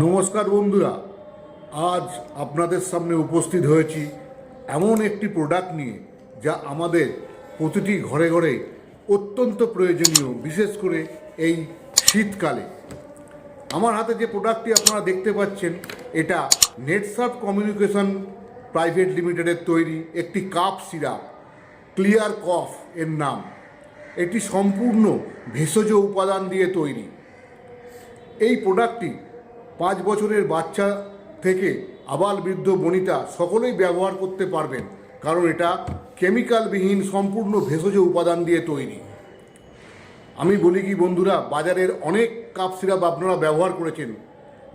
নমস্কার বন্ধুরা, আজ আপনাদের সামনে উপস্থিত হয়েছি এমন একটি প্রোডাক্ট নিয়ে যা আমাদের প্রতিটি ঘরে ঘরে অত্যন্ত প্রয়োজনীয়, বিশেষ করে এই শীতকালে। আমার হাতে যে প্রোডাক্টটি আপনারা দেখতে পাচ্ছেন, এটা নেটসার্ভ কমিউনিকেশন প্রাইভেট লিমিটেডের তৈরি একটি কাপ সিরাপ, ক্লিয়ার কফ এর নাম। এটি সম্পূর্ণ ভেষজ উপাদান দিয়ে তৈরি। এই প্রোডাক্টটি 5 বছরের বাচ্চা থেকে আবাল বৃদ্ধ বনিতা সকলেই ব্যবহার করতে পারবেন, কারণ এটা কেমিক্যালবিহীন সম্পূর্ণ ভেষজ উপাদান দিয়ে তৈরি। আমি বলি কি বন্ধুরা, বাজারের অনেক কাপ সিরাপ আপনারা ব্যবহার করেছেন,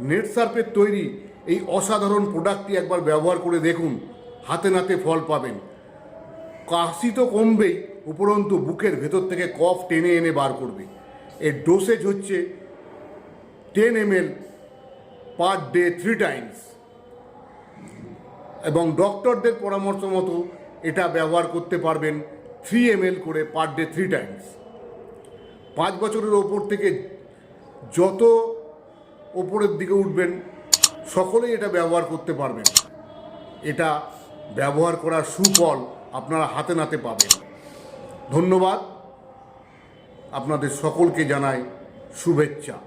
নেটসার্ফের তৈরি এই অসাধারণ প্রোডাক্টটি একবার ব্যবহার করে দেখুন, হাতে নাতে ফল পাবেন। কাশি তো কমবেই, উপরন্তু বুকের ভেতর থেকে কফ টেনে এনে বার করবে। এর ডোসেজ হচ্ছে 10 ml পার ডে 3 টাইমস, এবং ডক্টরদের পরামর্শ মতো এটা ব্যবহার করতে পারবেন 3 ml করে পার ডে 3 টাইমস। 5 বছরের ওপর থেকে যত ওপরের দিকে উঠবেন সকলেই এটা ব্যবহার করতে পারবেন। এটা ব্যবহার করার সুফল আপনারা হাতে নাতে পাবেন। ধন্যবাদ, আপনাদের সকলকে জানাই শুভেচ্ছা।